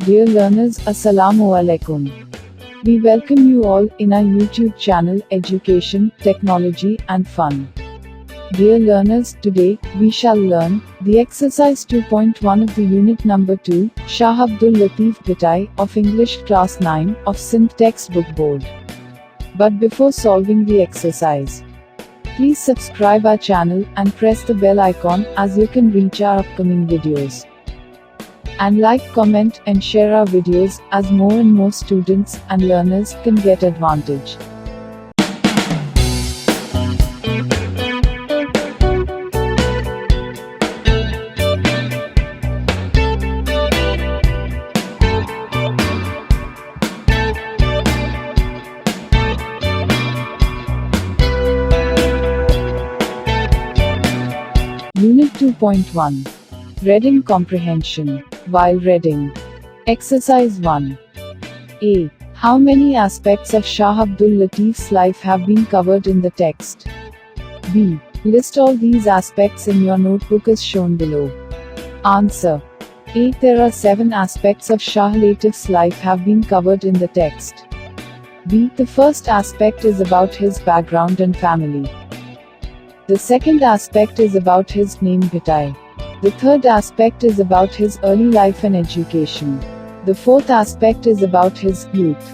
Dear learners, Assalamu Alaikum. We welcome you all in our YouTube channel Education, Technology and Fun. Dear learners, today we shall learn the exercise 2.1 of the unit number 2, Shah Abdul Latif Bhitai of English class 9 of Sindh Text Book Board. But before solving the exercise, please subscribe our channel and press the bell icon as you can reach our upcoming videos. And like, comment and share our videos as more and more students and learners can get advantage. Unit 2.1. Reading Comprehension. While reading. Exercise 1. A. How many aspects of Shah Abdul Latif's life have been covered in the text? B. List all these aspects in your notebook as shown below. Answer. A. There are 7 aspects of Shah Latif's life have been covered in the text. B. The first aspect is about his background and family. The second aspect is about his name Bhitai. The third aspect is about his early life and education. The fourth aspect is about his youth.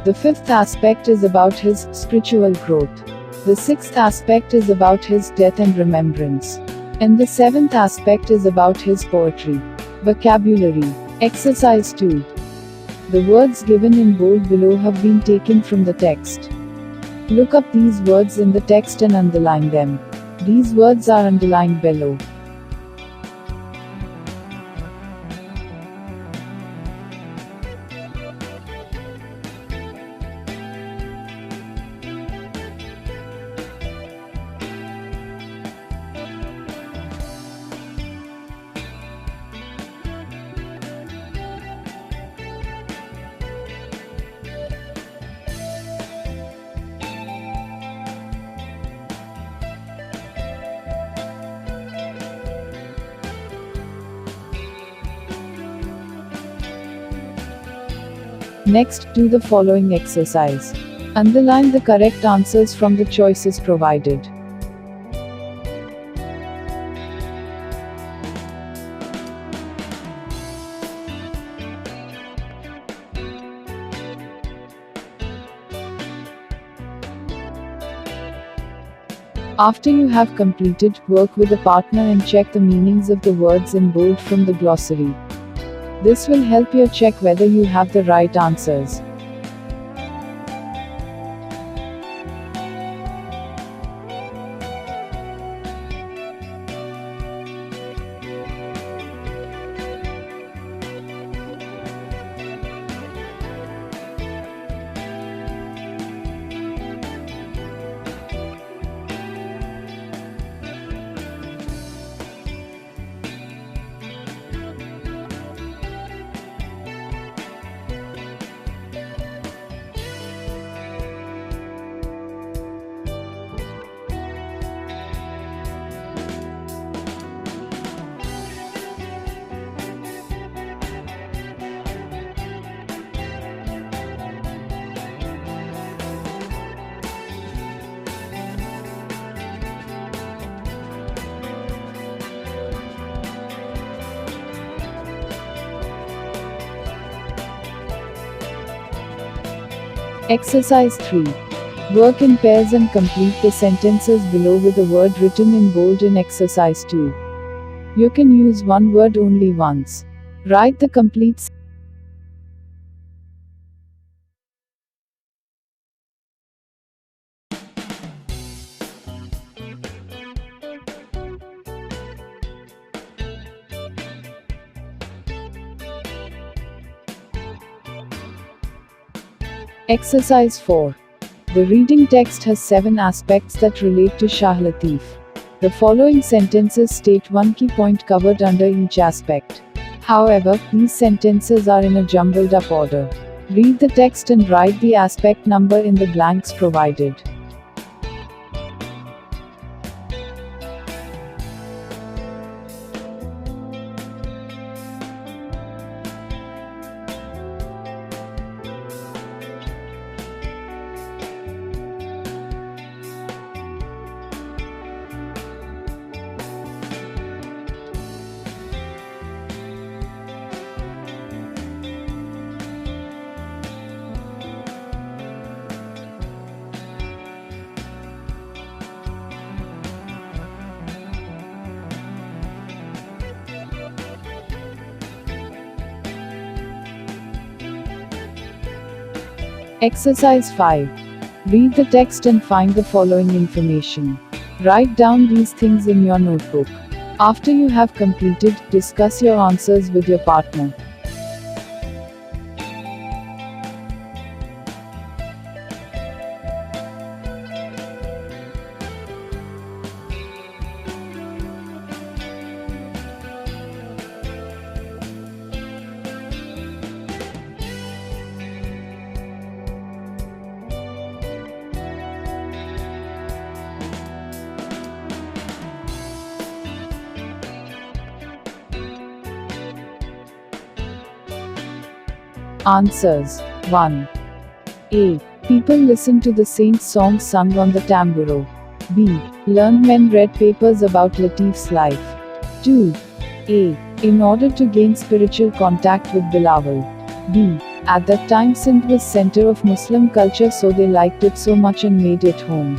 The fifth aspect is about his spiritual growth. The sixth aspect is about his death and remembrance. And the seventh aspect is about his poetry. Vocabulary. Exercise 2. The words given in bold below have been taken from the text. Look up these words in the text and underline them. These words are underlined below. Next, do the following exercise. Underline the correct answers from the choices provided. After you have completed, work with a partner and check the meanings of the words in bold from the glossary. This will help you check whether you have the right answers. Exercise 3. Work in pairs and complete the sentences below with a word written in bold in exercise 2. You can use one word only once. Write the complete Exercise 4. The reading text has 7 aspects that relate to Shah Latif. The following sentences state one key point covered under each aspect. However, these sentences are in a jumbled up order. Read the text and write the aspect number in the blanks provided. Exercise 5. Read the text and find the following information. Write down these things in your notebook. After you have completed, discuss your answers with your partner. Answers. 1. A. People listen to the saints' songs sung on the tamburo. B. Learned men read papers about Latif's life. 2. A. In order to gain spiritual contact with Bilawal. B. At that time Sindh was center of Muslim culture, so they liked it so much and made it home.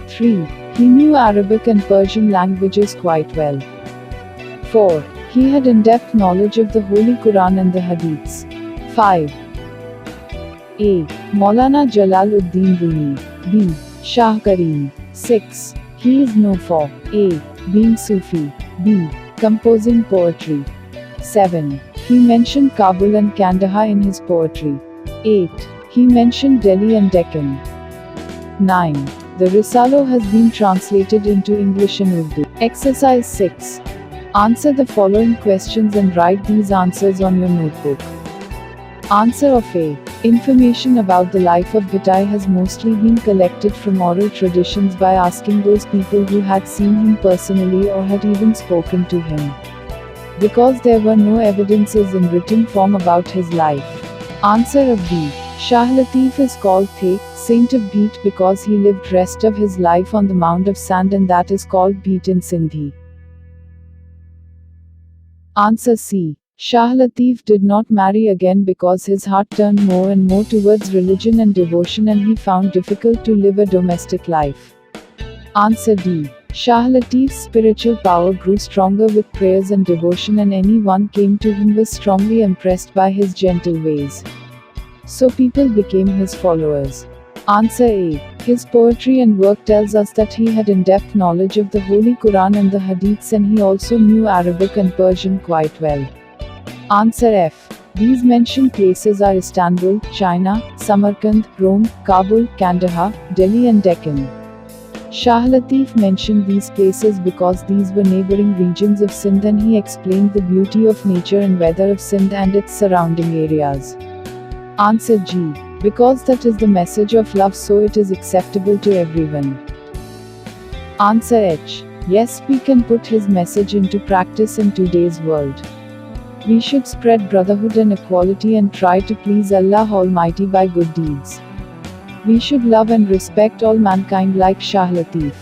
3. He knew Arabic and Persian languages quite well. 4. He had in-depth knowledge of the Holy Quran and the Hadiths. 5. A. Maulana Jalaluddin Rumi. B. Shah Karim. 6. He is known for A. Being Sufi. B. Composing poetry. 7. He mentioned Kabul and Kandahar in his poetry. 8. He mentioned Delhi and Deccan. 9. The Risalo has been translated into English and Urdu. Exercise 6. Answer the following questions and write these answers on your notebook. Answer of A. Information about the life of Bhitai has mostly been collected from oral traditions by asking those people who had seen him personally or had even spoken to him. Because there were no evidences in written form about his life. Answer of B. Shah Latif is called The Saint of Bheet because he lived rest of his life on the mound of sand, and that is called Bheet in Sindhi. Answer C. Shah Latif did not marry again because his heart turned more and more towards religion and devotion, and he found difficult to live a domestic life. Answer D. Shah Latif's spiritual power grew stronger with prayers and devotion, and anyone came to him was strongly impressed by his gentle ways. So people became his followers. Answer A. His poetry and work tells us that he had in-depth knowledge of the Holy Quran and the Hadiths, and he also knew Arabic and Persian quite well. Answer F. These mentioned places are Istanbul, China, Samarkand, Rome, Kabul, Kandahar, Delhi and Deccan. Shah Latif mentioned these places because these were neighboring regions of Sindh, and he explained the beauty of nature and weather of Sindh and its surrounding areas. Answer G. Because that is the message of love, so it is acceptable to everyone. Answer H. Yes, we can put his message into practice in today's world. We should spread brotherhood and equality and try to please Allah Almighty by good deeds. We should love and respect all mankind like Shah Latif.